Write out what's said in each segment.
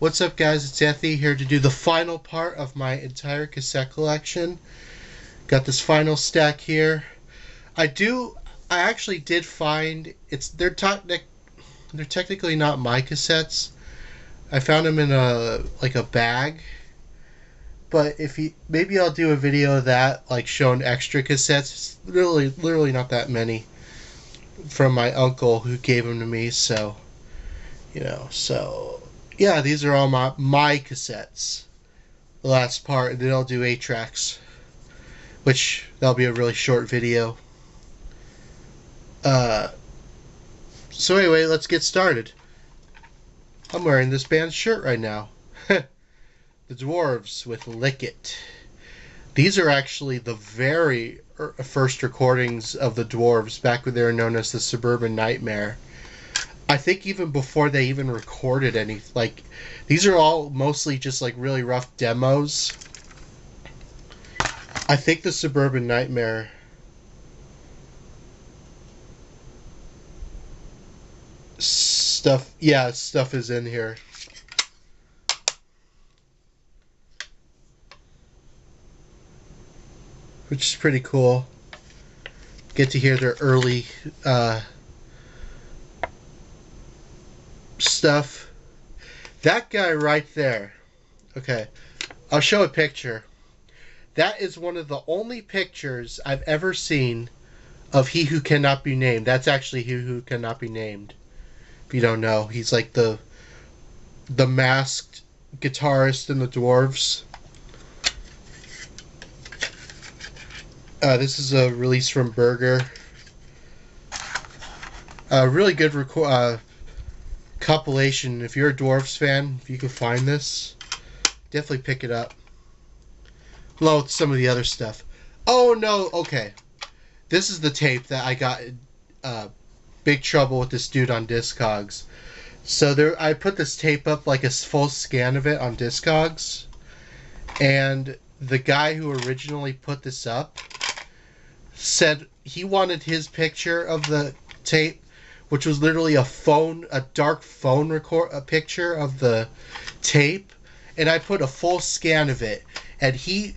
What's up, guys? It's Anthony here to do the final part of my entire cassette collection. Got this final stack here. I actually did find they're technically not my cassettes. I found them in a bag. But maybe I'll do a video of that, like showing extra cassettes. It's literally not that many from my uncle who gave them to me. So yeah, these are all my cassettes. The last part, and then I'll do 8 tracks, which that'll be a really short video. So anyway, let's get started. I'm wearing this band's shirt right now. The Dwarves with Lick It. These are actually the very first recordings of the Dwarves, back when they were known as the Suburban Nightmare. I think even before they even recorded any, these are all mostly just really rough demos. I think the Suburban Nightmare stuff is in here. Which is pretty cool. Get to hear their early stuff. That guy right there. Okay, I'll show a picture. That is one of the only pictures I've ever seen of He Who Cannot Be Named. That's actually He Who Cannot Be Named. If you don't know, he's like the masked guitarist in the Dwarves. This is a release from Burger. Really good compilation. If you're a Dwarves fan, if you can find this, definitely pick it up. Along with some of the other stuff. Oh no, okay. This is the tape that I got in big trouble with this dude on Discogs. So I put this tape up, like a full scan of it on Discogs, and the guy who originally put this up said he wanted his picture of the tape, which was literally a dark phone a picture of the tape, and I put a full scan of it, and he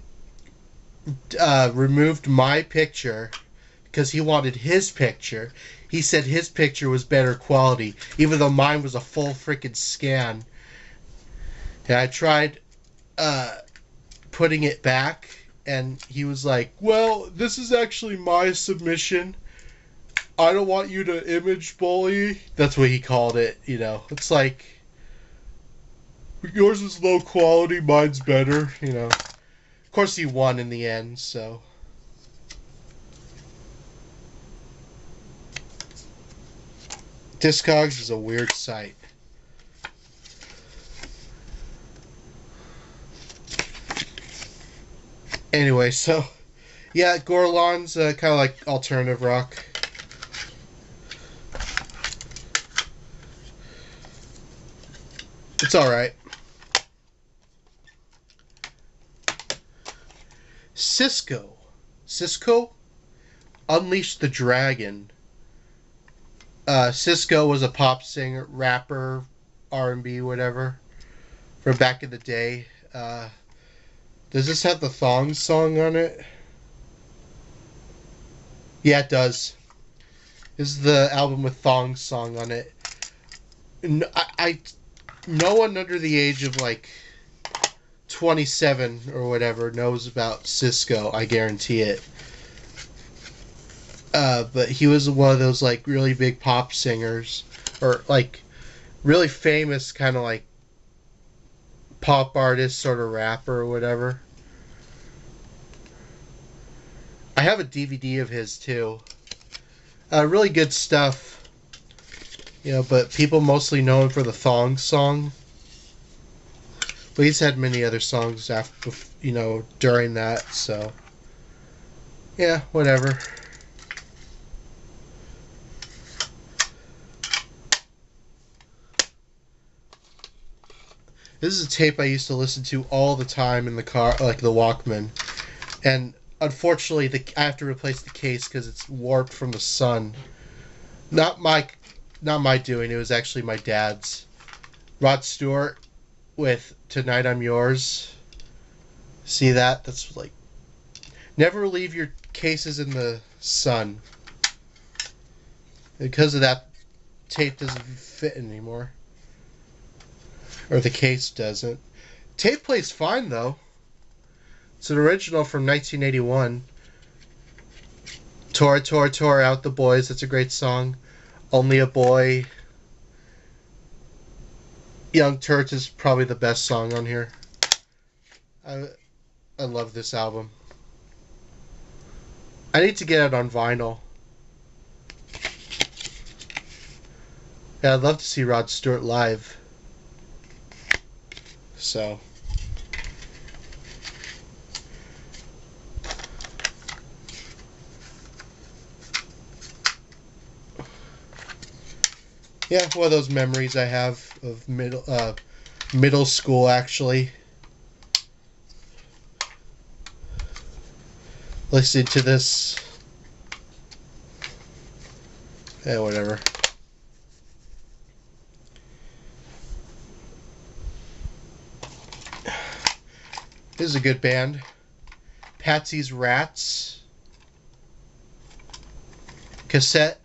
removed my picture because he wanted his picture. He said his picture was better quality, even though mine was a full freaking scan. And I tried putting it back, and he was like, well, this is actually my submission. I don't want you to image bully. That's what he called it, It's like, yours is low quality, mine's better, Of course he won in the end, so. Discogs is a weird site. Anyway, so yeah, Gorlon's kind of like alternative rock. It's alright. Cisco Unleash the Dragon. Cisco was a pop singer, rapper, R&B, whatever, from back in the day. Does this have the Thong song on it? Yeah, it does. This is the album with Thong song on it. No one under the age of 27 or whatever knows about Cisco. I guarantee it. But he was one of those really big pop singers, or really famous kind of pop artist, sort of rapper or whatever. I have a DVD of his too. Really good stuff. But people mostly know him for the Thong song. But he's had many other songs after, during that, so yeah, whatever. This is a tape I used to listen to all the time in the car, like the Walkman. And unfortunately, I have to replace the case because it's warped from the sun. Not my doing. It was actually my dad's. Rod Stewart with Tonight I'm Yours. See that? That's like, never leave your cases in the sun. Because of that, tape doesn't fit anymore. Or the case doesn't. Tape plays fine though. It's an original from 1981. Tore, Tore, Tore Out the Boys. That's a great song. Only a Boy. Young Turks is probably the best song on here. I love this album. I need to get it on vinyl. Yeah, I'd love to see Rod Stewart live. So. Yeah, one of those memories I have of middle school, actually. Listening to this. Yeah, whatever. This is a good band. Patsy's Rats. Cassette.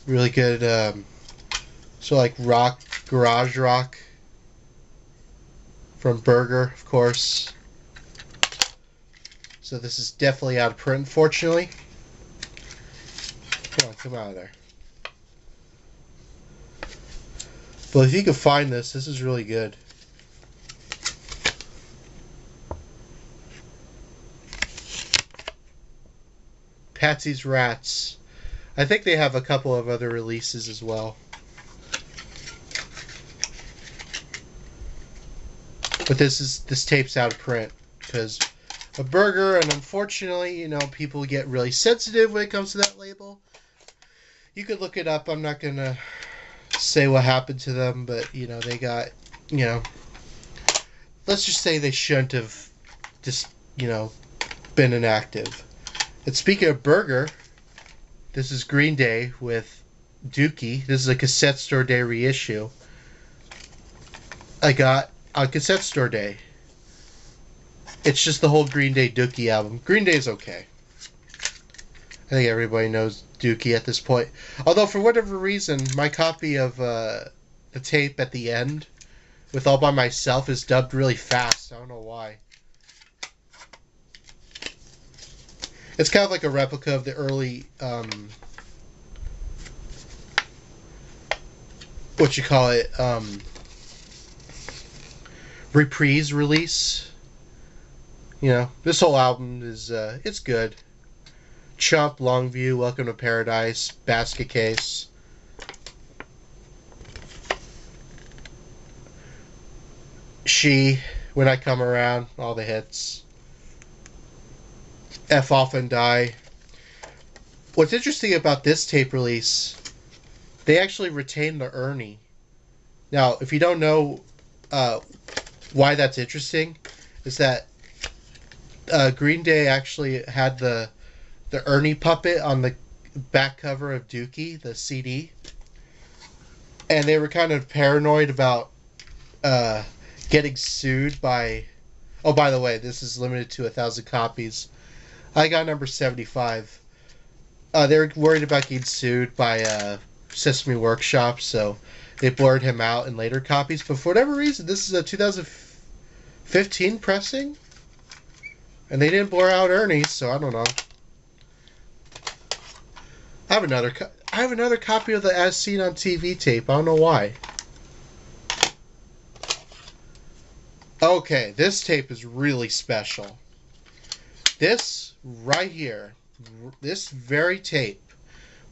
Really good, so like rock, garage rock. From Burger, of course. So this is definitely out of print, unfortunately. Come out of there. But if you can find this is really good. Patsy's Rats. I think they have a couple of other releases as well. But this tape's out of print because a Burger, and unfortunately, you know, people get really sensitive when it comes to that label. You could look it up. I'm not gonna say what happened to them, but you know, they got, you know, let's just say they shouldn't have just, you know, been inactive. And speaking of Burger, this is Green Day with Dookie. This is a Cassette Store Day reissue. I got on Cassette Store Day. It's just the whole Green Day Dookie album. Green Day is okay. I think everybody knows Dookie at this point. Although, for whatever reason, my copy of the tape at the end with All By Myself is dubbed really fast. I don't know why. It's kind of like a replica of the early, what you call it, reprise release. You know, this whole album is, it's good. Chump, Longview, Welcome to Paradise, Basket Case. She, When I Come Around, all the hits. F Off and Die. What's interesting about this tape release, they actually retained the Ernie. Now, if you don't know why that's interesting, is that Green Day actually had the Ernie puppet on the back cover of Dookie, the CD. And they were kind of paranoid about getting sued by... Oh, by the way, this is limited to 1,000 copies. I got number 75. They were worried about getting sued by Sesame Workshop, so they blurred him out in later copies. But for whatever reason, this is a 2015 pressing, and they didn't blur out Ernie, so I don't know. I have another copy of the As Seen on TV tape. I don't know why. Okay, this tape is really special. This right here, this very tape,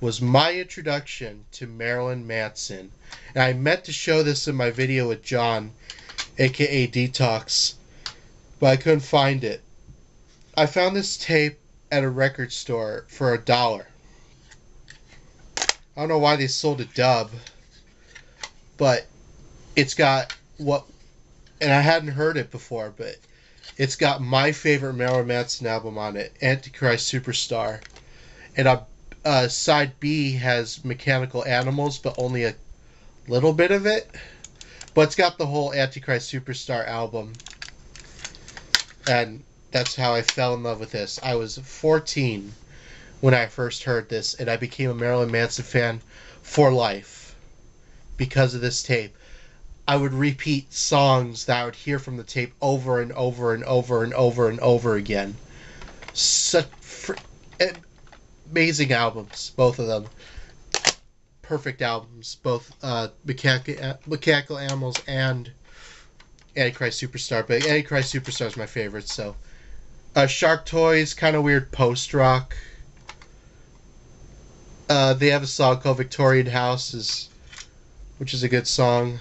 was my introduction to Marilyn Manson. And I meant to show this in my video with John, aka Detox, but I couldn't find it. I found this tape at a record store for $1. I don't know why they sold a dub, but it's got what, and I hadn't heard it before, but it's got my favorite Marilyn Manson album on it, Antichrist Superstar. And side B has Mechanical Animals, but only a little bit of it. But it's got the whole Antichrist Superstar album. And that's how I fell in love with this. I was 14 when I first heard this, and I became a Marilyn Manson fan for life because of this tape. I would repeat songs that I would hear from the tape over and over and over and over and over again. Such amazing albums, both of them. Perfect albums, both Mechanical Animals and Antichrist Superstar. But Antichrist Superstar is my favorite. So, Shark Toys, kind of weird post rock. They have a song called Victorian House, which is a good song.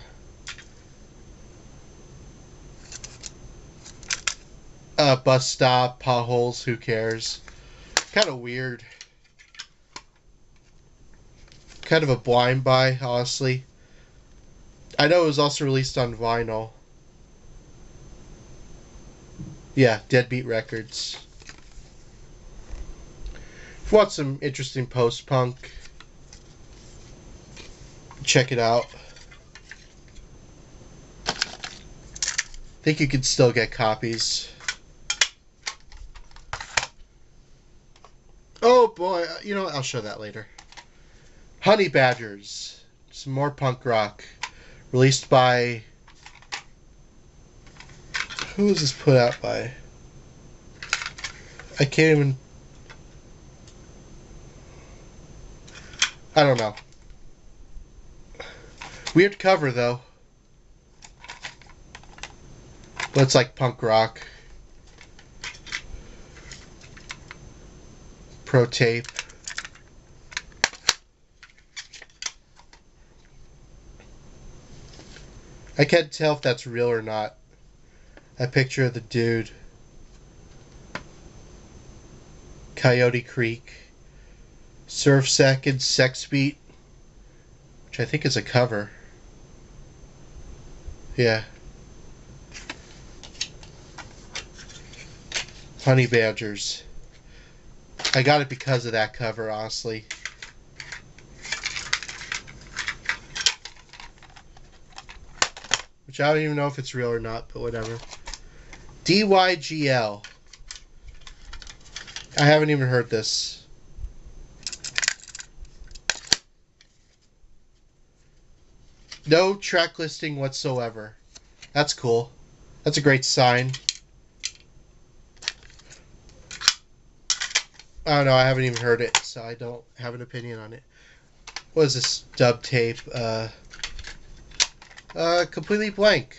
Bus Stop, Potholes, Who Cares? Kind of weird. Kind of a blind buy, honestly. I know it was also released on vinyl. Yeah, Deadbeat Records. If you want some interesting post-punk, check it out. I think you could still get copies. Oh boy, you know what? I'll show that later. Honey Badgers, some more punk rock, released by, who was this put out by? I can't even, I don't know. Weird cover though, but it's like punk rock. Pro tape. I can't tell if that's real or not. A picture of the dude. Coyote Creek. Surf Second, Sex Beat, which I think is a cover. Yeah. Honey Badgers. I got it because of that cover, honestly. Which I don't even know if it's real or not, but whatever. DYGL. I haven't even heard this. No track listing whatsoever. That's cool. That's a great sign. I don't know, I haven't even heard it, so I don't have an opinion on it. What is this dub tape? Completely blank.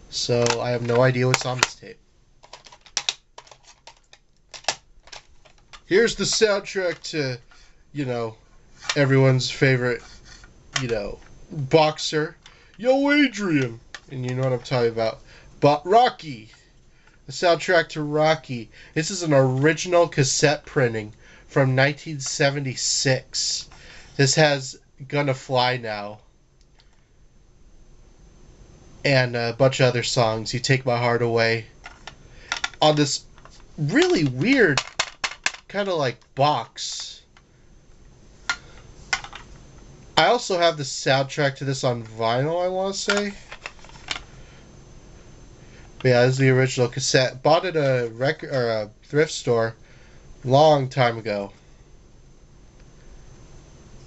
So I have no idea what's on this tape. Here's the soundtrack to, you know, everyone's favorite, you know, boxer, Yo Adrian. And you know what I'm talking about. But Rocky. The soundtrack to Rocky. This is an original cassette printing from 1976. This has Gonna Fly Now and a bunch of other songs. You Take My Heart Away. On this really weird kind of like box. I also have the soundtrack to this on vinyl, I want to say. But yeah, this is the original cassette. Bought at a record or a thrift store long time ago.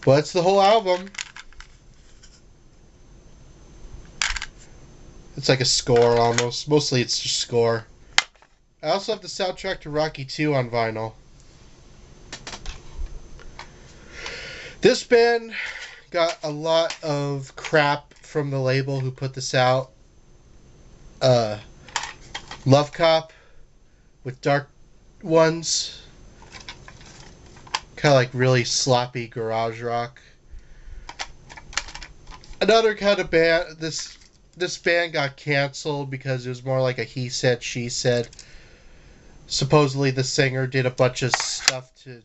But it's the whole album. It's like a score almost. Mostly it's just score. I also have the soundtrack to Rocky 2 on vinyl. This band got a lot of crap from the label who put this out. Love Cop with Dark Ones. Kind of like really sloppy garage rock. Another kind of band, this band got canceled because it was more like a he said, she said. Supposedly the singer did a bunch of stuff to,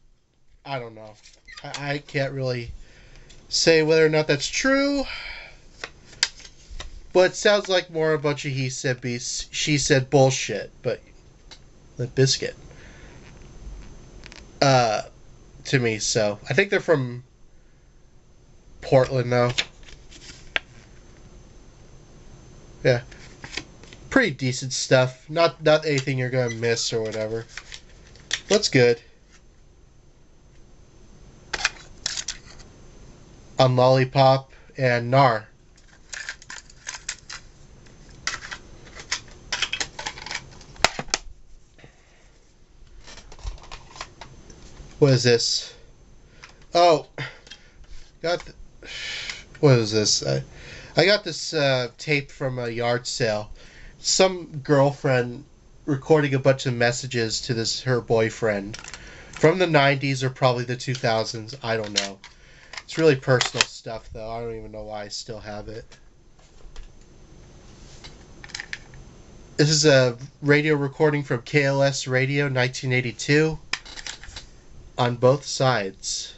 I don't know. I can't really say whether or not that's true. But it sounds like more a bunch of he said, she said bullshit. But Limp Bizkit. To me, so. I think they're from Portland, though. Yeah, pretty decent stuff. Not anything you're gonna miss or whatever. That's good. On Lollipop and Nar. What is this? Oh, got. What is this? I got this tape from a yard sale. Some girlfriend recording a bunch of messages to her boyfriend from the 90s or probably the 2000s. I don't know. It's really personal stuff, though. I don't even know why I still have it. This is a radio recording from KLS Radio 1982 on both sides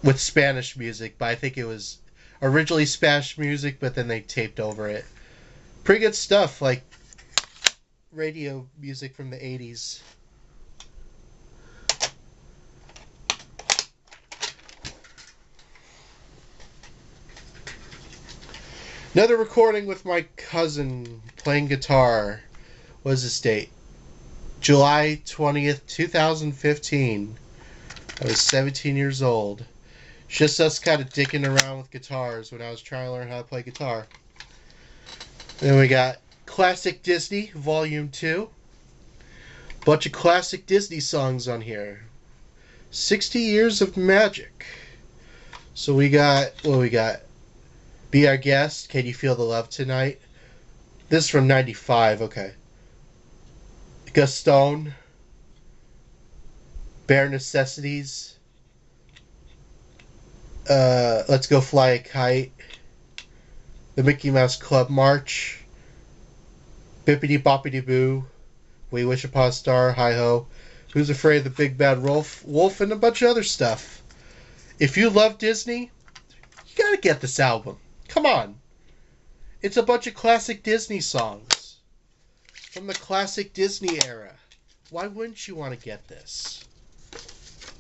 with Spanish music, but I think it was originally Spanish music, but then they taped over it. Pretty good stuff, like radio music from the 80s. Another recording with my cousin playing guitar. What is this date? July 20th, 2015. I was 17 years old. Just us kind of dicking around with guitars when I was trying to learn how to play guitar. Then we got Classic Disney, Volume 2. Bunch of classic Disney songs on here. 60 Years of Magic. So we got, what we got? Be Our Guest, Can You Feel the Love Tonight? This is from 95, okay. Gaston. Bare Necessities. Let's Go Fly a Kite. The Mickey Mouse Club March. Bippity Boppity Boo. We Wish Upon a Star. Hi Ho. Who's Afraid of the Big Bad Wolf, and a bunch of other stuff. If you love Disney, you gotta get this album. Come on. It's a bunch of classic Disney songs from the classic Disney era. Why wouldn't you want to get this?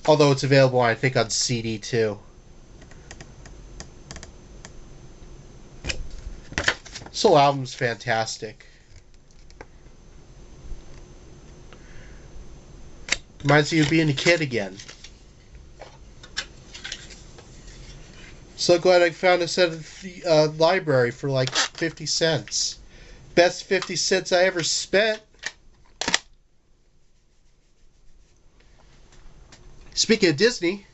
Although it's available, I think, on CD too. This whole album's fantastic. Reminds you of being a kid again. So glad I found this at the library for like 50 cents. Best 50 cents I ever spent. Speaking of Disney,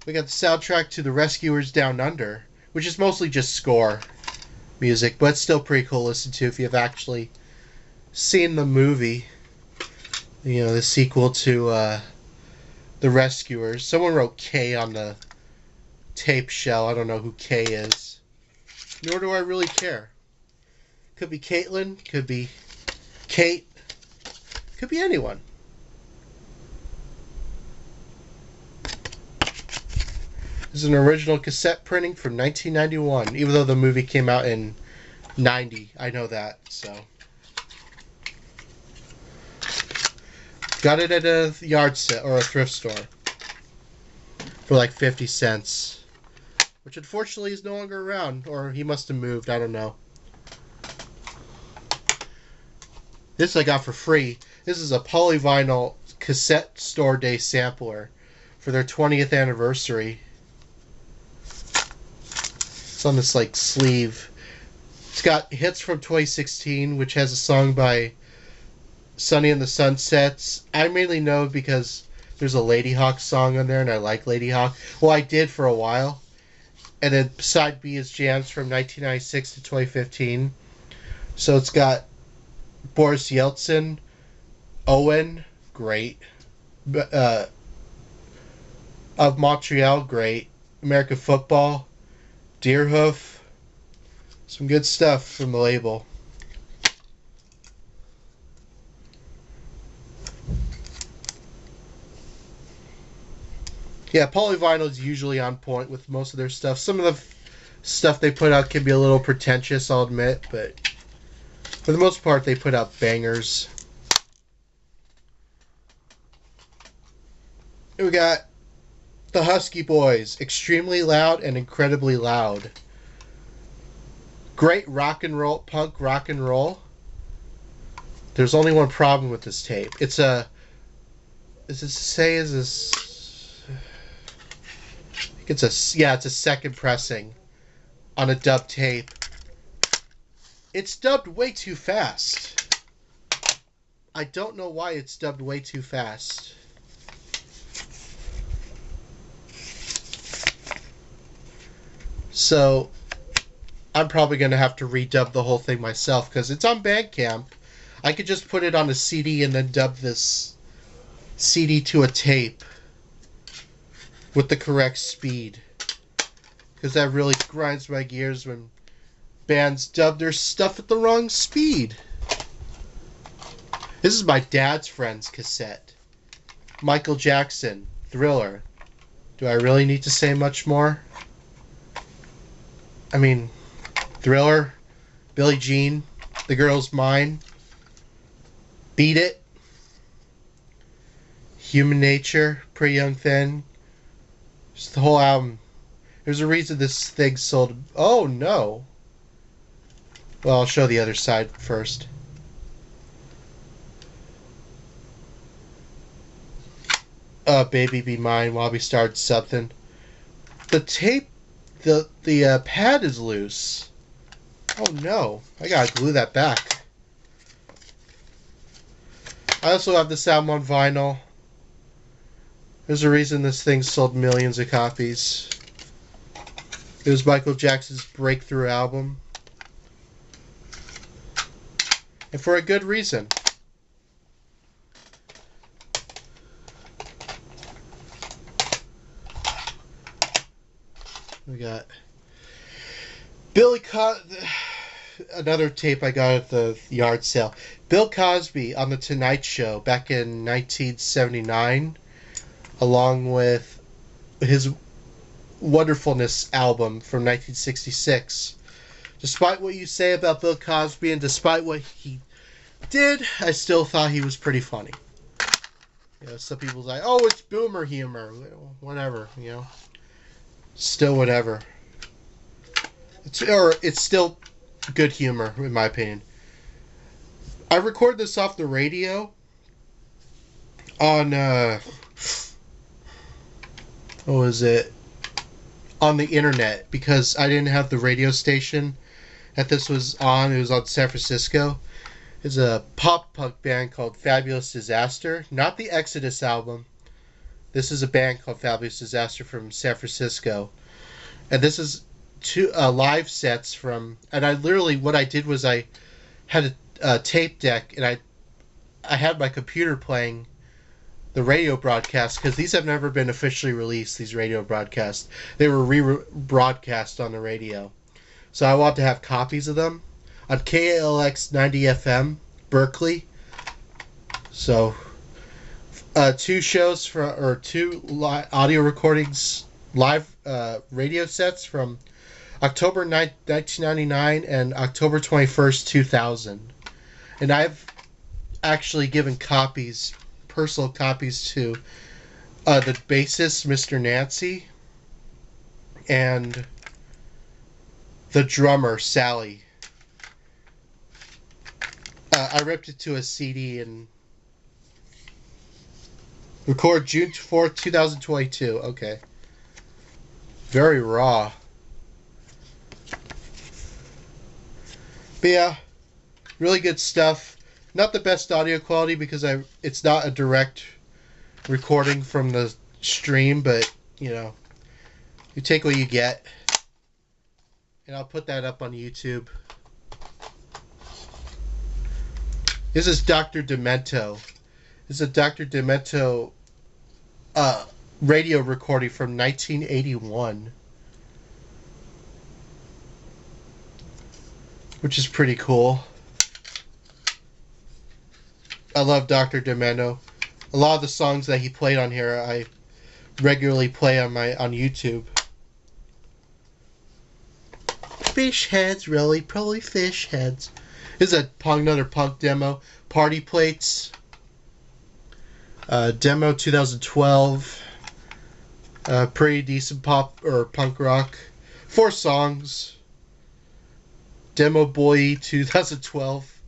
we got the soundtrack to The Rescuers Down Under, which is mostly just score music, but it's still pretty cool to listen to if you've actually seen the movie. You know, the sequel to The Rescuers. Someone wrote K on the tape shell. I don't know who K is. Nor do I really care. Could be Caitlin, could be Kate, could be anyone. This is an original cassette printing from 1991, even though the movie came out in 90. I know that, so. Got it at a yard sale or a thrift store for like 50 cents. Which unfortunately is no longer around, or he must have moved, I don't know. This I got for free. This is a polyvinyl cassette store day sampler for their 20th anniversary. It's on this like sleeve. It's got hits from 2016, which has a song by Sunny and the Sunsets. I mainly know because there's a Lady Hawk song on there, and I like Lady Hawk. Well, I did for a while. And then side B is jams from 1996 to 2015. So it's got Boris Yeltsin, Owen, great. Of Montreal, great. American Football, Deerhoof. Some good stuff from the label. Yeah, polyvinyl is usually on point with most of their stuff. Some of the stuff they put out can be a little pretentious, I'll admit, but for the most part, they put out bangers. Here we got the Husky Boys, Extremely Loud and Incredibly Loud. Great rock and roll, punk rock and roll. There's only one problem with this tape. It's a... Is it say is this? I think it's a... Yeah, it's a second pressing on a dub tape. It's dubbed way too fast. I don't know why it's dubbed way too fast. So, I'm probably going to have to redub the whole thing myself because it's on Bandcamp. I could just put it on a CD and then dub this CD to a tape with the correct speed. Because that really grinds my gears when bands dub their stuff at the wrong speed. This is my dad's friend's cassette. Michael Jackson, Thriller. Do I really need to say much more? I mean, Thriller, Billie Jean, The Girl's Mine, Beat It, Human Nature, Pretty Young Thing. Just the whole album. There's a reason this thing sold... Oh, no. Well, I'll show the other side first. Baby Be Mine, While We Start Something. The tape, the pad is loose. Oh no, I gotta glue that back. I also have this album on vinyl. There's a reason this thing sold millions of copies. It was Michael Jackson's breakthrough album. And for a good reason. We got another tape I got at the yard sale. Bill Cosby on The Tonight Show back in 1979, along with his Wonderfulness album from 1966. Despite what you say about Bill Cosby and despite what he did, I still thought he was pretty funny. You know, some people's like, oh, it's boomer humor. Whatever, you know. Still whatever. It's still good humor, in my opinion. I record this off the radio on, what was it? On the internet, because I didn't have the radio station that this was on. It was on San Francisco. It's a pop-punk band called Fabulous Disaster. Not the Exodus album. This is a band called Fabulous Disaster from San Francisco. And this is two live sets from... And I literally, what I did was I had a tape deck, and I had my computer playing the radio broadcast, because these have never been officially released, these radio broadcasts. They were rebroadcast on the radio. So I want to have copies of them on KALX 90 FM, Berkeley. So, two shows two audio recordings, live radio sets from October 9th, 1999 and October 21st, 2000. And I've actually given copies, personal copies, to the bassist, Mr. Nancy, and the drummer, Sally. I ripped it to a CD and record June 4th, 2022. Okay. Very raw. But yeah, really good stuff. Not the best audio quality because it's not a direct recording from the stream, but you know, you take what you get. And I'll put that up on YouTube. This is Dr. Demento. This is a Dr. Demento radio recording from 1981. Which is pretty cool. I love Dr. Demento. A lot of the songs that he played on here I regularly play on YouTube. Fish heads, really, probably fish heads. This is another punk demo. Party Plates. Demo 2012. Pretty decent pop or punk rock. 4 songs. Demo Boy 2012.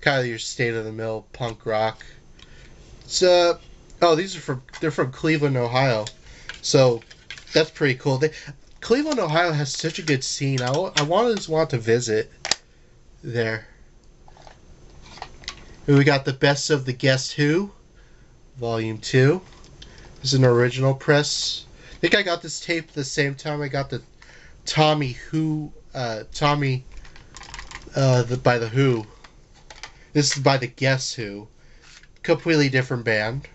Kind of your state-of-the-mill punk rock. It's oh, they're from Cleveland, Ohio. So that's pretty cool. Cleveland, Ohio has such a good scene. I always want to visit there. And we got the Best of the Guess Who, Volume 2. This is an original press. I think I got this tape the same time I got the Tommy by the Who. This is by the Guess Who. Completely different band.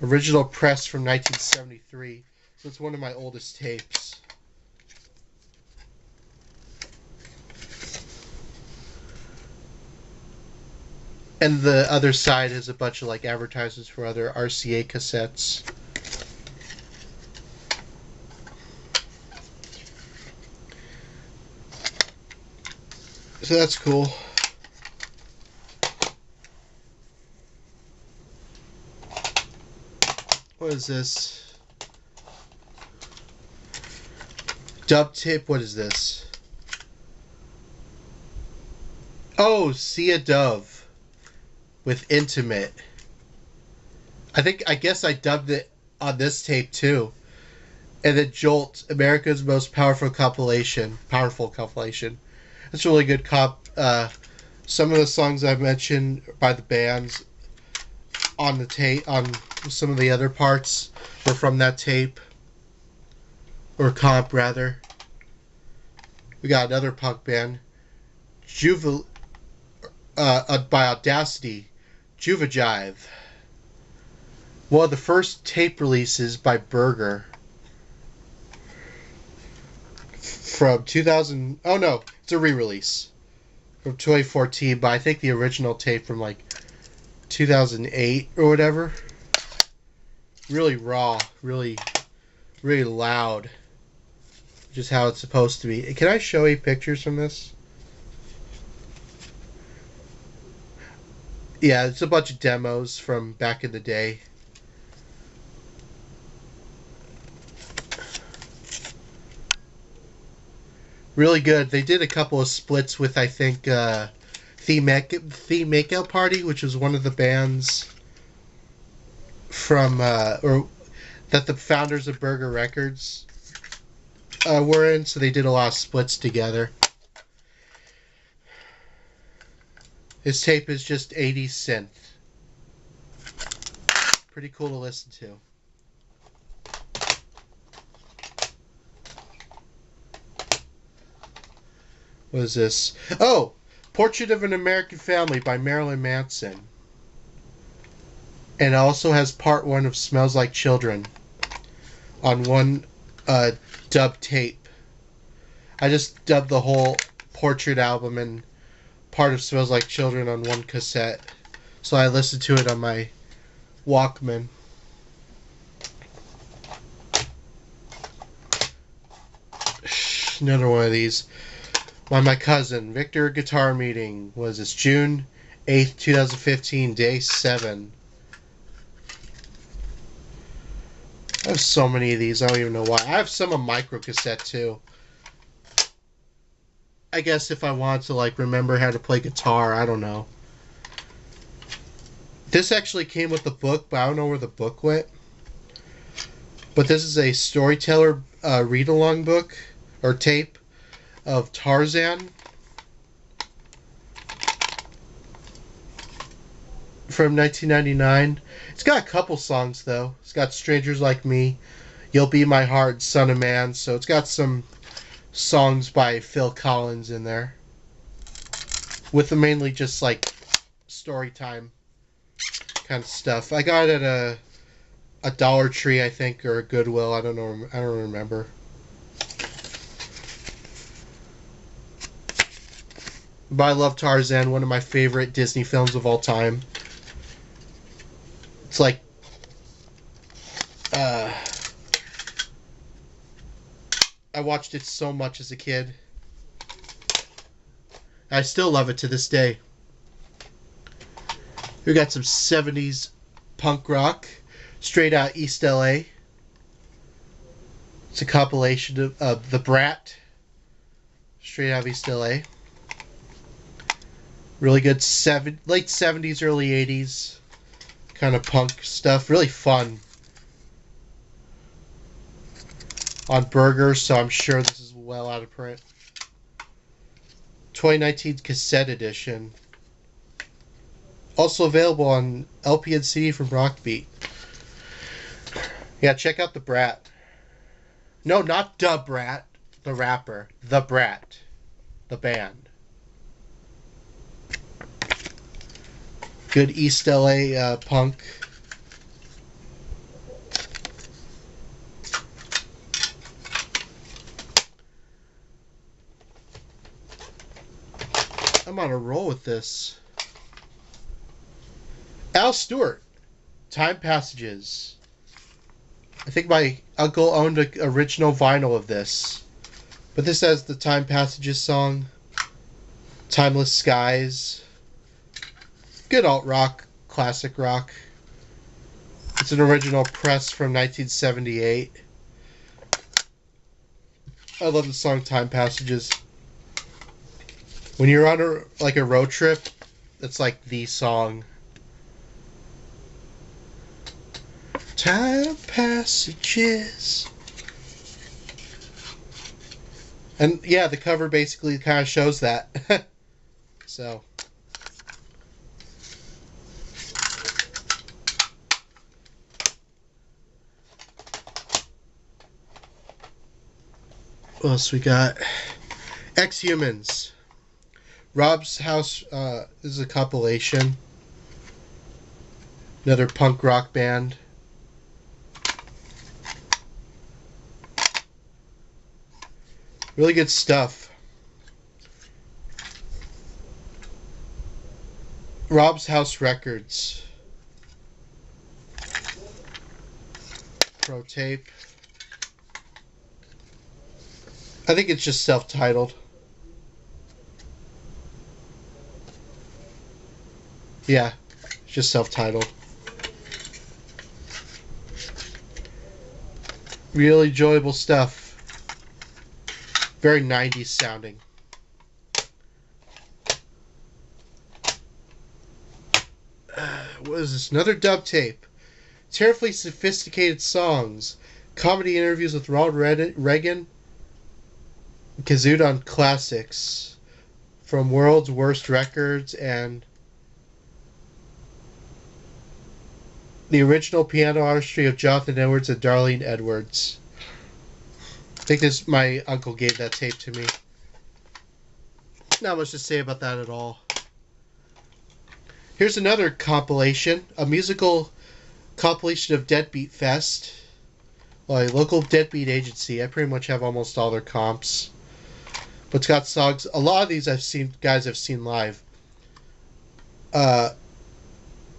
Original press from 1973. So it's one of my oldest tapes. And the other side is a bunch of like advertisements for other RCA cassettes. So that's cool. What is this? Dub tape? What is this? Oh, See a Dove with Intimate. I guess I dubbed it on this tape too. And then Jolt, America's Most Powerful Compilation. It's a really good some of the songs I've mentioned by the bands on the tape, on some of the other parts, were from that tape. Or comp, rather. We got another punk band. By Audacity. Juvajive. One of the first tape releases by Burger. From 2000... Oh no, it's a re-release. From 2014, but I think the original tape from like 2008 or whatever. Really raw, really loud. Just how it's supposed to be. Can I show you pictures from this? Yeah, it's a bunch of demos from back in the day. Really good. They did a couple of splits with, I think, Theme Makeout Party, which was one of the bands from, or that the founders of Burger Records were in, so they did a lot of splits together. His tape is just 80 synth. Pretty cool to listen to. What is this? Oh! Portrait of an American Family by Marilyn Manson. And it also has part 1 of Smells Like Children on one dub tape. I just dubbed the whole Portrait album and part of Smells Like Children on one cassette. So I listened to it on my Walkman. Another one of these. By my cousin, Victor Guitar Meeting. Was this June 8th, 2015, day 7. I have so many of these, I don't even know why. I have some of micro cassette too. I guess if I want to like remember how to play guitar, I don't know. This actually came with the book, but I don't know where the book went. But this is a storyteller read-along book or tape of Tarzan from 1999. It's got a couple songs though. It's got Strangers Like Me, You'll Be My Heart, Son of Man. So it's got some songs by Phil Collins in there, with the mainly just like story time kind of stuff. I got it at a Dollar Tree, I think, or a Goodwill. I don't know. I don't remember. But I love Tarzan, one of my favorite Disney films of all time. It's like I watched it so much as a kid. I still love it to this day. We got some 70s punk rock. Straight Out East LA. It's a compilation of The Brat. Straight Out of East LA. Really good late 70s, early 80s kind of punk stuff. Really fun. On Burger, so I'm sure this is well out of print. 2019 cassette edition. Also available on LP and CD from Rockbeat. Yeah, check out The Brat. No, not Da Brat, the rapper. The Brat, the band. Good East LA punk. I'm on a roll with this. Al Stewart, Time Passages. I think my uncle owned an original vinyl of this. But this has the Time Passages song. Timeless Skies. Good alt rock, classic rock. It's an original press from 1978. I love the song Time Passages. When you're on a road trip, it's like the song. Time Passages. And yeah, the cover basically kind of shows that. So. What else we got? Ex-Humans. Rob's House is a compilation. Another punk rock band. Really good stuff. Rob's House Records. Pro tape. I think it's just self-titled. Yeah, it's just self-titled. Really enjoyable stuff. Very 90s sounding. What is this? Another dub tape. Terribly sophisticated songs. Comedy interviews with Ronald Reagan. Kazooed on classics. From World's Worst Records and the original piano artistry of Jonathan Edwards and Darlene Edwards. I think my uncle gave that tape to me. Not much to say about that at all. Here's another compilation. A musical compilation of Deadbeat Fest. Well, a local Deadbeat agency. I pretty much have almost all their comps. But it's got songs. A lot of these I've seen live.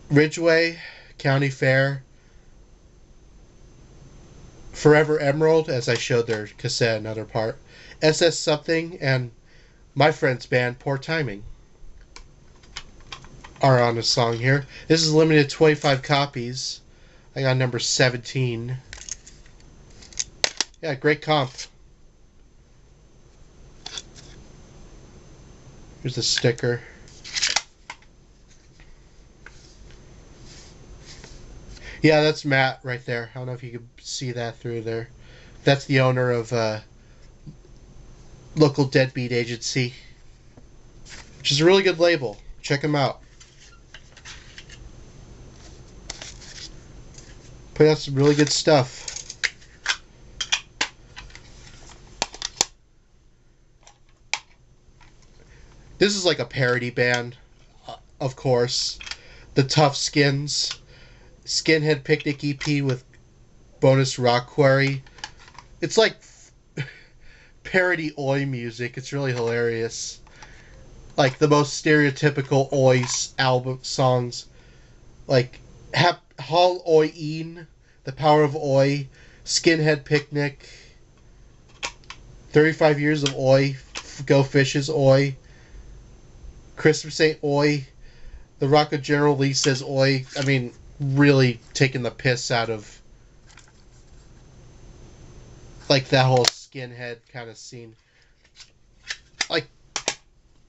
Ridgeway, County Fair, Forever Emerald, as I showed their cassette, another part, SS Something, and my friend's band, Poor Timing, are on a song here. This is limited 25 copies. I got number 17. Yeah, great comp. Here's the sticker. Yeah, that's Matt right there. I don't know if you can see that through there. That's the owner of local Deadbeat agency, which is a really good label. Check them out. Put out some really good stuff. This is like a parody band, of course. The Tough Skins. Skinhead Picnic EP with bonus rock quarry. It's like parody Oi music. It's really hilarious. Like the most stereotypical Oi album songs. Like Hall Oi Een, The Power of Oi, Skinhead Picnic, 35 Years of Oi, Go Fishes Oi, Christmas Ain't Oi, The Rock of General Lee Says Oi. I mean, really taking the piss out of like that whole skinhead kind of scene. Like,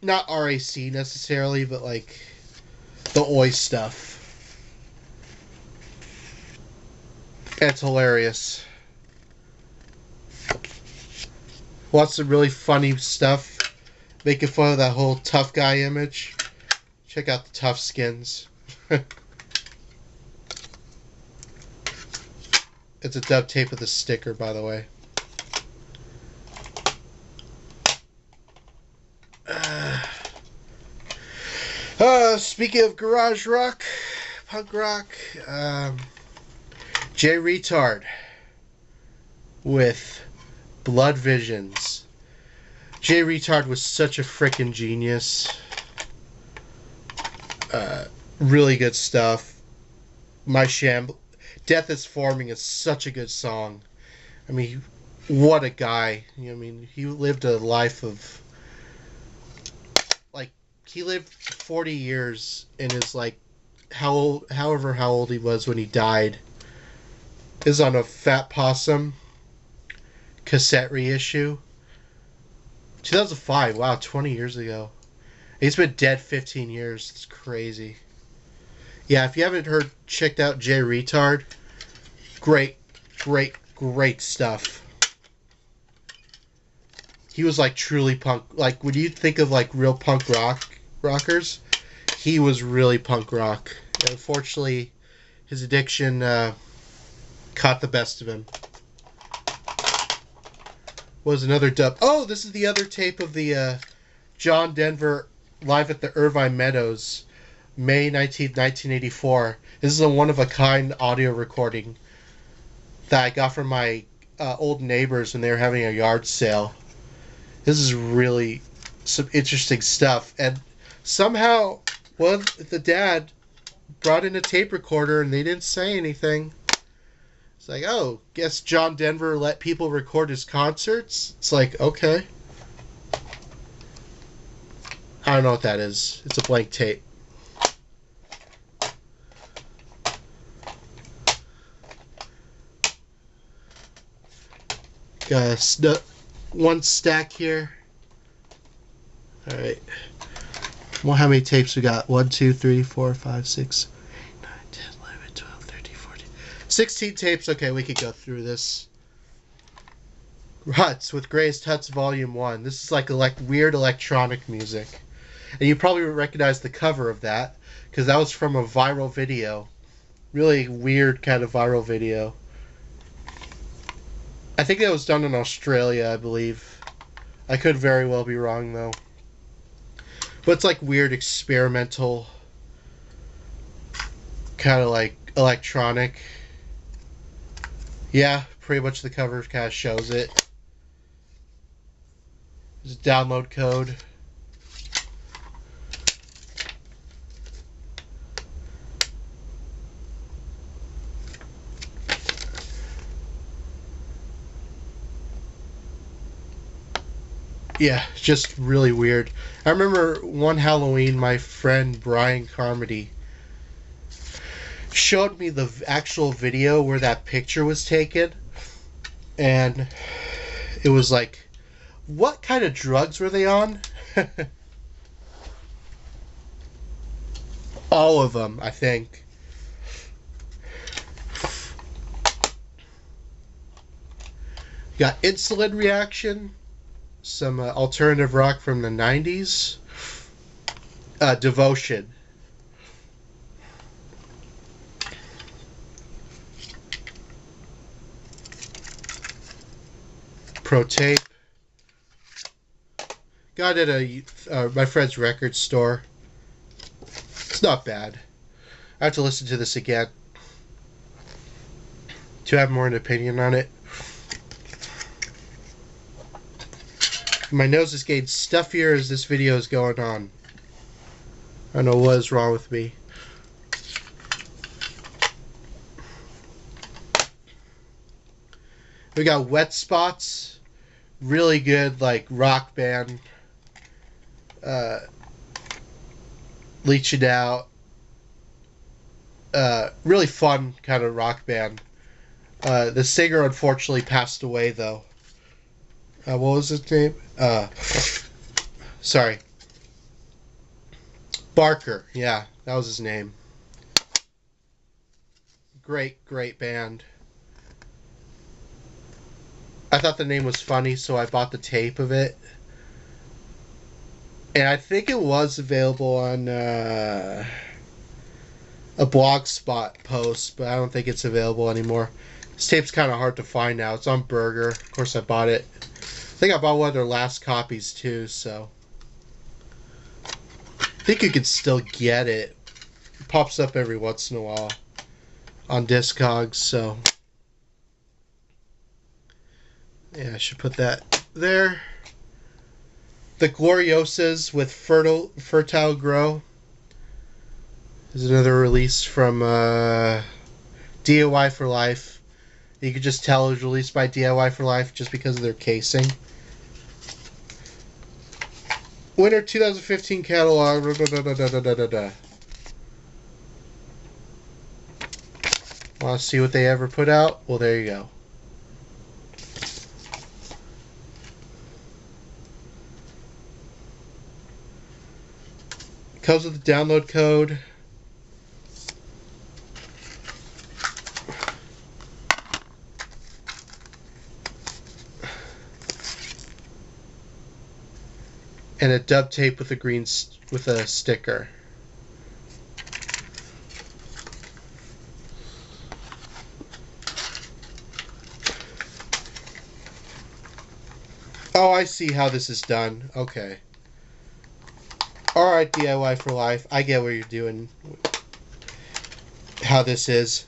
not RAC necessarily, but like the Oi stuff. It's hilarious. Lots of really funny stuff. Making fun of that whole tough guy image. Check out the tough skins. It's a dub tape with a sticker, by the way. Speaking of garage rock, punk rock, J Retard with Blood Visions. J Retard was such a frickin' genius. Really good stuff. Death is Forming is such a good song. I mean, what a guy. I mean, he lived a life of like, he lived 40 years in his like however how old he was when he died. Is on a Fat Possum cassette reissue. 2005. Wow, 20 years ago. He's been dead 15 years. It's crazy. Yeah, if you haven't checked out J Retard, great stuff. He was like truly punk. Like, when you think of like real punk rockers, he was really punk rock. And unfortunately, his addiction caught the best of him. Was another dub. Oh, this is the other tape of the John Denver live at the Irvine Meadows, May 19th, 1984. This is a one-of-a-kind audio recording that I got from my old neighbors when they were having a yard sale. This is really some interesting stuff. And somehow, well, the dad brought in a tape recorder and they didn't say anything. It's like, oh, guess John Denver let people record his concerts? It's like, okay. I don't know what that is. It's a blank tape. Got one stack here. Alright. Well, how many tapes we got? 1, 2, 3, 4, 5, 6, 8, 9, 10, 11, 12, 13, 14. 16 tapes. Okay, we could go through this. Huts with Gray's Huts Volume 1. This is like weird electronic music. And you probably recognize the cover of that, because that was from a viral video. Really weird kind of viral video. I think that was done in Australia, I believe. I could very well be wrong, though. But it's like weird experimental, kind of like electronic. Yeah, pretty much the cover kind of shows it. There's a download code. Yeah, just really weird. I remember one Halloween, my friend Brian Carmody showed me the actual video where that picture was taken, and it was like, what kind of drugs were they on? All of them, I think. Got Insulin Reaction, some alternative rock from the 90s, Devotion. Pro tape. Got it at my friend's record store. It's not bad. I have to listen to this again to have more an opinion on it. My nose is getting stuffier as this video is going on. I don't know what is wrong with me. We got Wet Spots. Really good, like, rock band. Leech It Out. Really fun kind of rock band. The singer unfortunately passed away, though. What was his name? Sorry. Barker. Yeah, that was his name. Great band. I thought the name was funny, so I bought the tape of it. And I think it was available on a Blogspot post, but I don't think it's available anymore. This tape's kind of hard to find now. It's on Burger. Of course, I bought it. I think I bought one of their last copies, too, so... I think you can still get it. It pops up every once in a while on Discogs, so... Yeah, I should put that there. The Gloriosas with Fertile Grow is another release from DIY for Life. You could just tell it was released by DIY for Life just because of their casing. Winter 2015 catalog. Want to see what they ever put out? Well, there you go. Comes with the download code. And a dub tape with a sticker. Oh, I see how this is done. Okay. Alright, DIY for Life. I get what you're doing. How this is.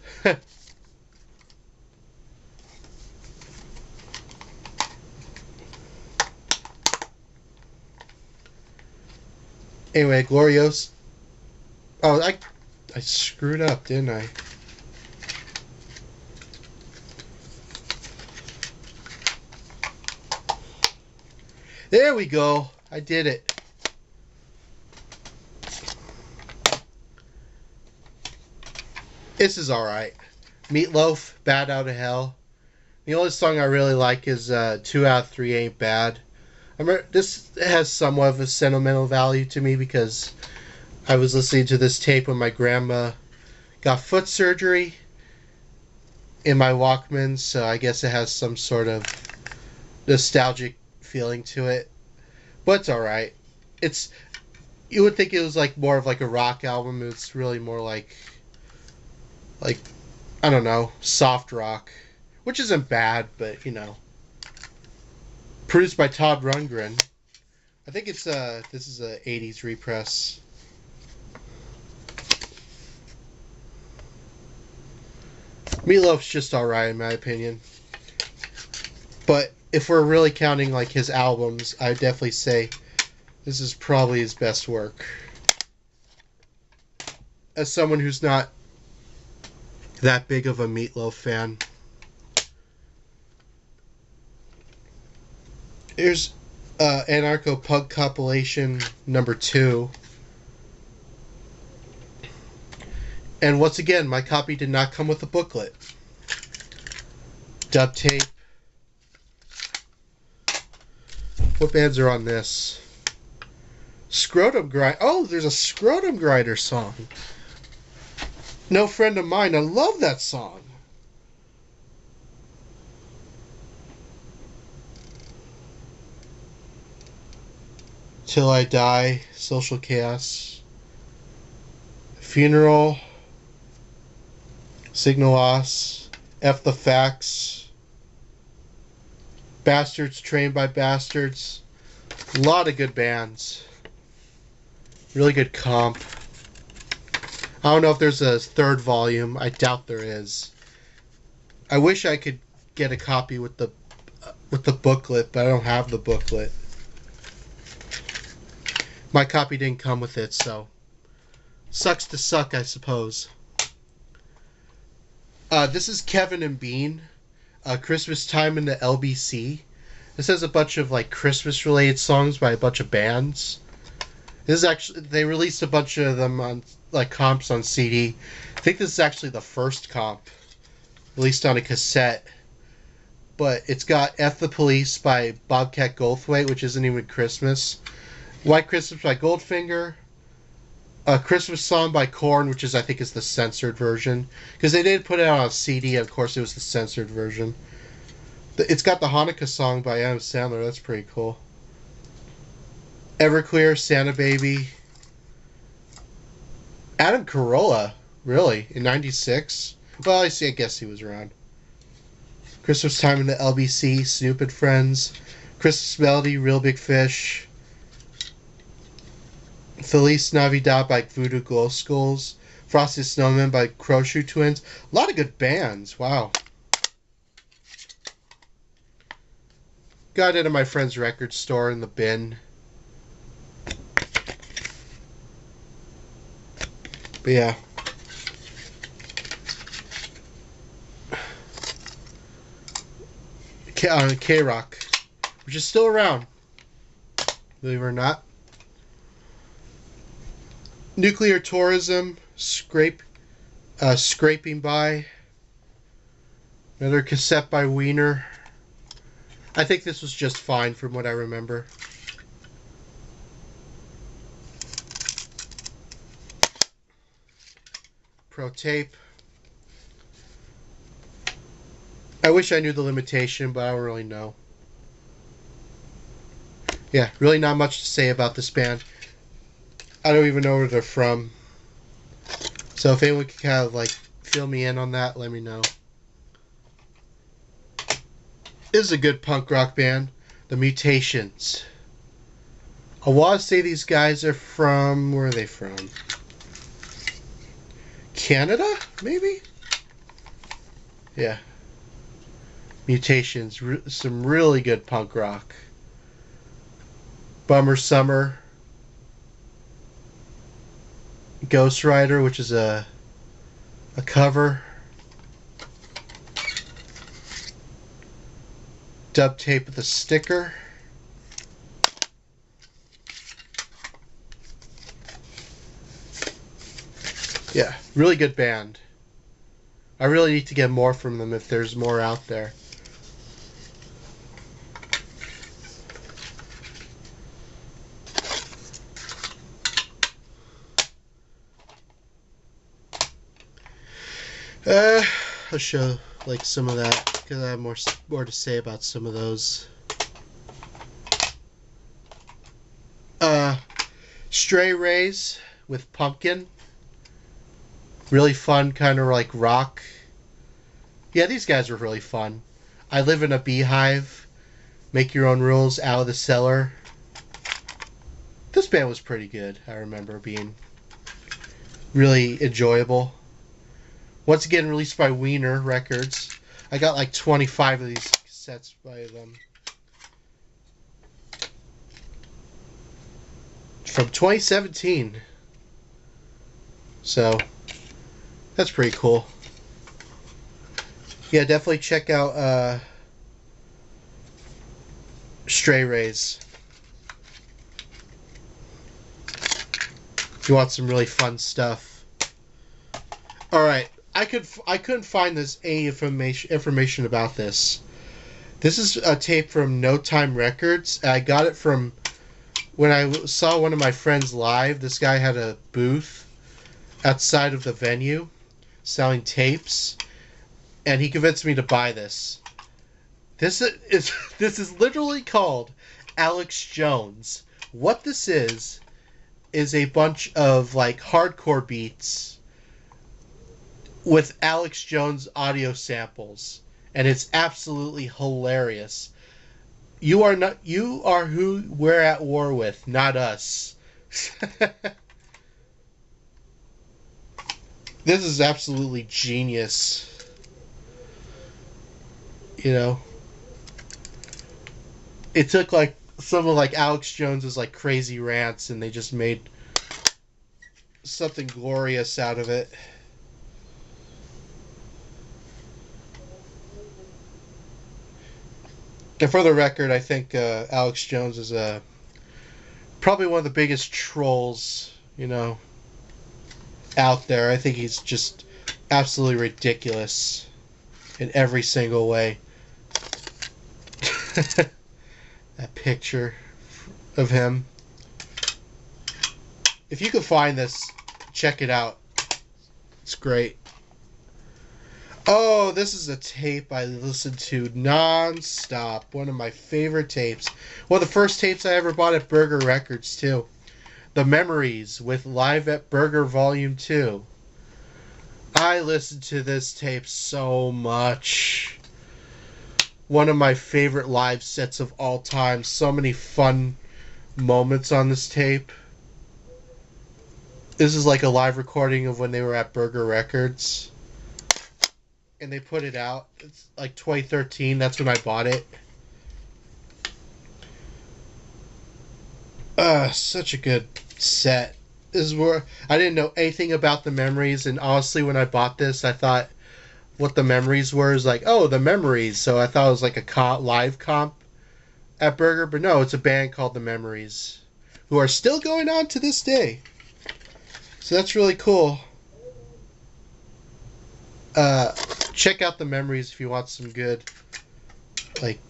Anyway, Glorious. Oh, I screwed up, didn't I? There we go. I did it. This is alright. Meatloaf, Bad Out of Hell. The only song I really like is 2 Out of 3 Ain't Bad. I remember, this has somewhat of a sentimental value to me because I was listening to this tape when my grandma got foot surgery in my Walkman, so I guess it has some sort of nostalgic feeling to it. But it's alright. You would think it was like more of like a rock album. It's really more like I don't know, soft rock, which isn't bad, but you know. Produced by Todd Rundgren. I think it's this is a 80s repress. Meatloaf's just alright in my opinion. But if we're really counting like his albums, I would definitely say this is probably his best work. As someone who's not that big of a Meatloaf fan. Here's Anarcho Pug compilation number 2. And once again, my copy did not come with a booklet. Dub tape. What bands are on this? Scrotum Grind. Oh, there's a Scrotum Grinder song. No Friend of Mine. I love that song. Till I Die. Social Chaos. Funeral. Signalos. F the Facts. Bastards Trained by Bastards. A lot of good bands. Really good comp. I don't know if there's a third volume. I doubt there is. I wish I could get a copy with the booklet, but I don't have the booklet. My copy didn't come with it, so sucks to suck, I suppose. This is Kevin and Bean, Christmas Time in the LBC. This has a bunch of like Christmas related songs by a bunch of bands. This is actually, they released a bunch of them on like comps on CD. I think this is actually the first comp released on a cassette. But it's got F the Police by Bobcat Goldthwait, which isn't even Christmas. White Christmas by Goldfinger. A Christmas Song by Korn, which is I think is the censored version. Because they did put it out on CD, and of course it was the censored version. It's got the Hanukkah Song by Adam Sandler. That's pretty cool. Everclear, Santa Baby. Adam Carolla, really? In 96? Well, I guess he was around. Christmas Time in the LBC, Snoop and Friends. Christmas Melody, Real Big Fish. Feliz Navidad by Voodoo Glow Skulls. Frosty Snowman by Crowshoe Twins. A lot of good bands. Wow. Got it at my friend's record store in the bin. But yeah. K-Rock, which is still around, believe it or not. Nuclear Tourism, Scraping By. Another cassette by Wiener. I think this was just fine from what I remember. Pro Tape. I wish I knew the limitation, but I don't really know. Yeah, really not much to say about this band. I don't even know where they're from. So if anyone can kind of like fill me in on that, let me know. This is a good punk rock band, The Mutations. I want to say these guys are from, where are they from? Canada, maybe? Yeah. Mutations, some really good punk rock. Bummer Summer. Ghost Rider, which is a cover. Dub Tape with a sticker. Yeah, really good band. I really need to get more from them if there's more out there. I'll show like some of that because I have more to say about some of those. Stray Rays with Pumpkin. Really fun, kind of like rock. Yeah, these guys were really fun. I Live in a Beehive. Make Your Own Rules, Out of the Cellar. This band was pretty good. I remember being really enjoyable. Once again, released by Wiener Records. I got like 25 of these cassettes by them. From 2017. So, that's pretty cool. Yeah, definitely check out Stray Rays. If you want some really fun stuff. Alright. I couldn't find any information about this. This is a tape from No Time Records. I got it from when I saw one of my friends live. This guy had a booth outside of the venue selling tapes, and he convinced me to buy this. This is literally called Alex Jones. What this is a bunch of like hardcore beats with Alex Jones audio samples, and it's absolutely hilarious. You are who we're at war with, not us. This is absolutely genius. You know, it took like some of like Alex Jones's like crazy rants, and they just made something glorious out of it. And for the record, I think Alex Jones is a Probably one of the biggest trolls, you know, out there. I think he's just absolutely ridiculous in every single way. That picture of him. If you could find this, check it out. It's great. Oh, this is a tape I listened to non-stop. One of my favorite tapes. One of the first tapes I ever bought at Burger Records, too. The Memories with Live at Burger Volume 2. I listened to this tape so much. One of my favorite live sets of all time. So many fun moments on this tape. This is like a live recording of when they were at Burger Records. And they put it out. It's like 2013. That's when I bought it. Such a good set. This is where I didn't know anything about the Memories, and honestly, when I bought this, I thought what the Memories were is like, oh, the Memories. So I thought it was like a live comp at Burger, but no, it's a band called the Memories, who are still going on to this day. So that's really cool. Check out the Memories if you want some good, like,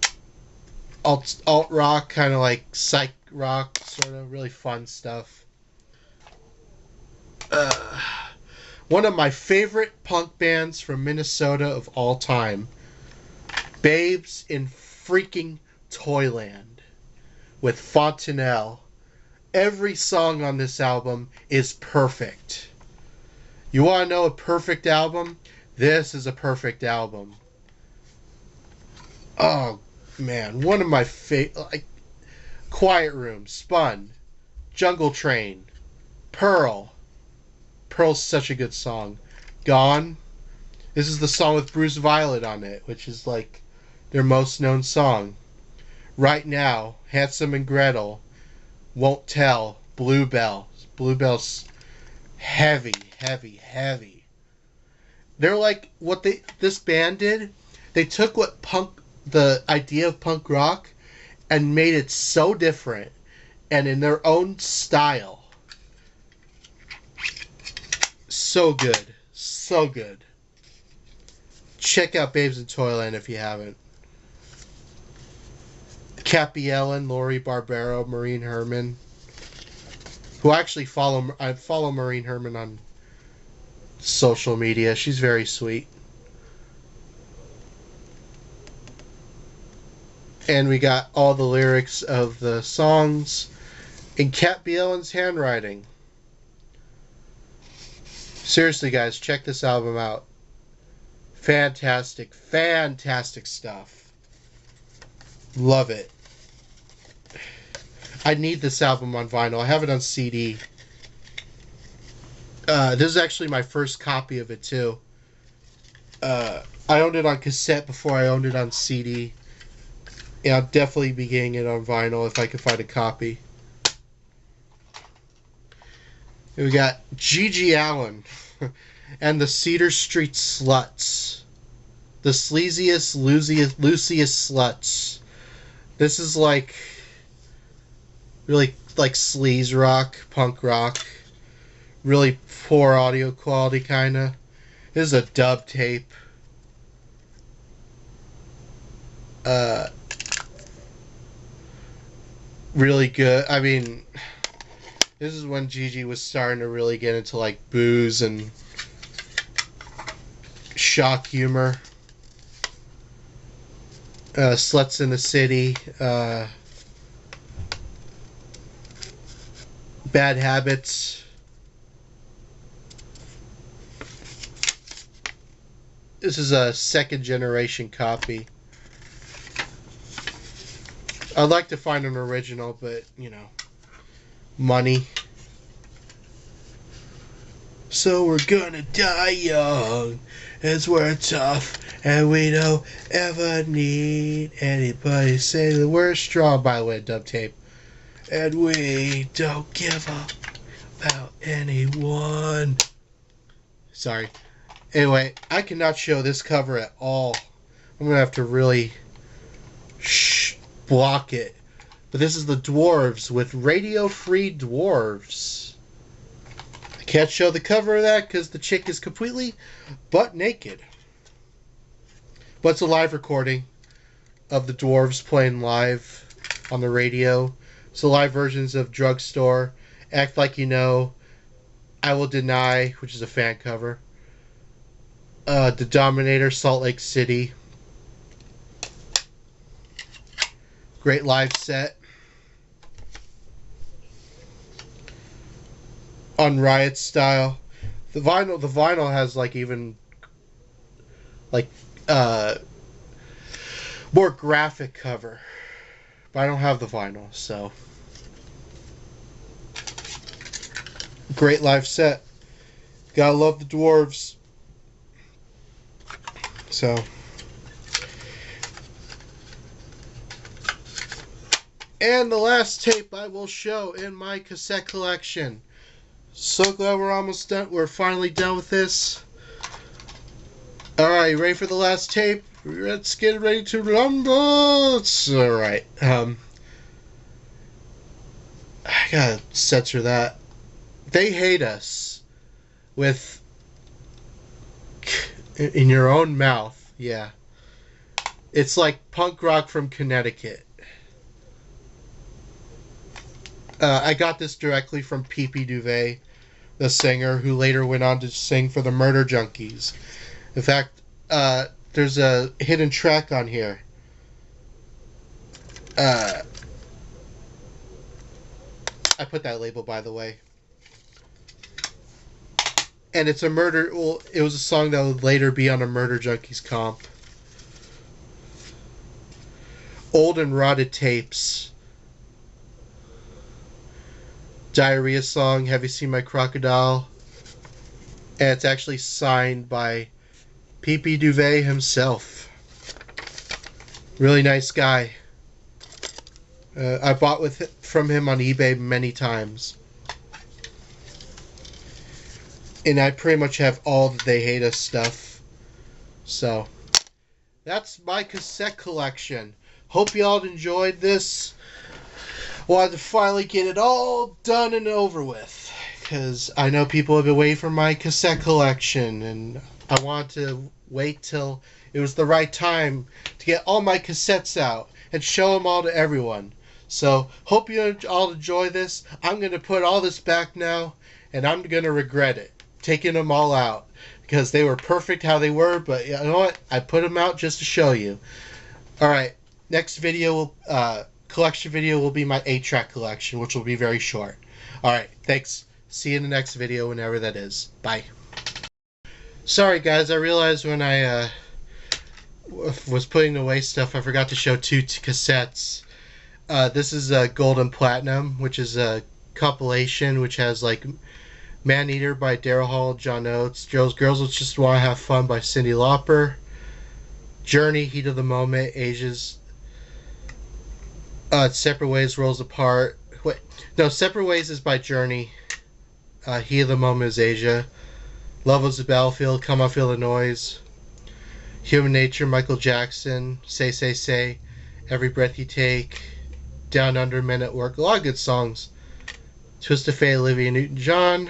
alt rock, kind of like psych rock, sort of really fun stuff. One of my favorite punk bands from Minnesota of all time, Babes in Freaking Toyland with Fontanelle. Every song on this album is perfect. You want to know a perfect album? This is a perfect album. Oh, man. One of my favorite... Like, Quiet Room, Spun, Jungle Train, Pearl. Pearl's such a good song. Gone. This is the song with Bruce Violet on it, which is like their most known song. Right Now, Hansel and Gretel, Won't Tell, Bluebell. Bluebell's heavy, heavy, heavy. They're like what this band did. They took the idea of punk rock, and made it so different and in their own style. So good. So good. Check out Babes in Toyland if you haven't. Cappy Ellen, Lori Barbero, Maureen Herman. Who actually I follow Maureen Herman on social media. She's very sweet. And we got all the lyrics of the songs in Cappy Ellen's handwriting. Seriously, guys, check this album out. Fantastic, fantastic stuff. Love it. I need this album on vinyl. I have it on CD. This is actually my first copy of it, too. I owned it on cassette before I owned it on CD. Yeah, I'll definitely be getting it on vinyl if I can find a copy. We got Gigi Allen and the Cedar Street Sluts. The sleaziest, loosiest sluts. This is like really like sleaze rock, punk rock. Really poor audio quality, kinda. This is a dub tape. Really good. I mean, this is when Gigi was starting to really get into like booze and shock humor. Sluts in the City. Bad Habits. This is a second generation copy. I'd like to find an original, but, you know, money. So we're gonna die young, as we're tough, and we don't ever need anybody say that we're strong. By the way, dub tape. And we don't give up about anyone. Sorry. Anyway, I cannot show this cover at all. I'm gonna have to really block it But this is the Dwarves with Radio Free Dwarves. I can't show the cover of that because the chick is completely butt naked. But it's a live recording of the Dwarves playing live on the radio. So live versions of Drugstore, Act Like You Know, I Will Deny, which is a fan cover, The Dominator, Salt Lake City. Great live set. On Riot Style. The vinyl has like even like more graphic cover. But I don't have the vinyl, so great live set. Gotta love the Dwarves. So and the last tape I will show in my cassette collection. So glad we're almost done. We're finally done with this. Alright, ready for the last tape? Let's get ready to rumble. Alright. I gotta censor that. They hate us. With in your own mouth. Yeah. It's like punk rock from Connecticut. I got this directly from P.P. Duvet, the singer, who later went on to sing for the Murder Junkies. In fact, there's a hidden track on here. I put that label, by the way. And it's a murder... Well, it was a song that would later be on a Murder Junkies comp. Old and Rotted Tapes. Diarrhea song, Have You Seen My Crocodile? And it's actually signed by P.P. Duvet himself. Really nice guy. I bought from him on eBay many times. And I pretty much have all the They Hate Us stuff. So, that's my cassette collection. Hope y'all enjoyed this. Wanted to finally get it all done and over with, because I know people have been waiting for my cassette collection, and I wanted to wait till it was the right time to get all my cassettes out and show them all to everyone. So, hope you all enjoy this. I'm going to put all this back now, and I'm going to regret it, taking them all out, because they were perfect how they were, but you know what? I put them out just to show you. Alright, next video collection video will be my 8-track collection, which will be very short. Alright, thanks. See you in the next video, whenever that is. Bye. Sorry guys, I realized when I was putting away stuff, I forgot to show 2 cassettes. This is Gold and Platinum, which is a compilation which has like Maneater by Daryl Hall, John Oates, Girls Just Want to Have Fun by Cyndi Lauper, Journey, Heat of the Moment, Asia's Separate Ways, Rolls Apart. Wait, no, Separate Ways is by Journey. Heat of the Moment is Asia. Love is the Battlefield, Come On Feel the Noise. Human Nature, Michael Jackson. Say, Say, Say. Every Breath You Take. Down Under, Men at Work. A lot of good songs. Twist of Fate, Olivia Newton-John.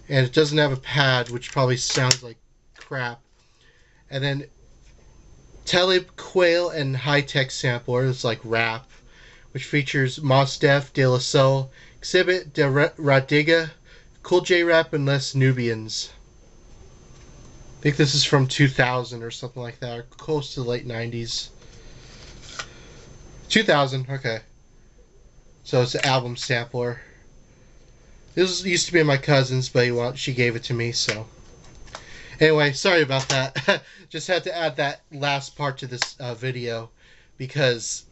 And it doesn't have a pad, which probably sounds like crap. And then Talib Quail and High Tech Sampler, it's like rap, which features Mos Def, De La Soul, Exhibit, De Radiga, Cool J Rap, and Les Nubians. I think this is from 2000 or something like that, or close to the late 90s. 2000, okay. So it's an album sampler. This used to be my cousin's, but she gave it to me, so. Anyway, sorry about that. Just had to add that last part to this video because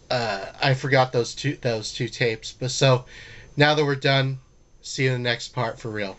I forgot those two tapes. But so now that we're done, see you in the next part for real.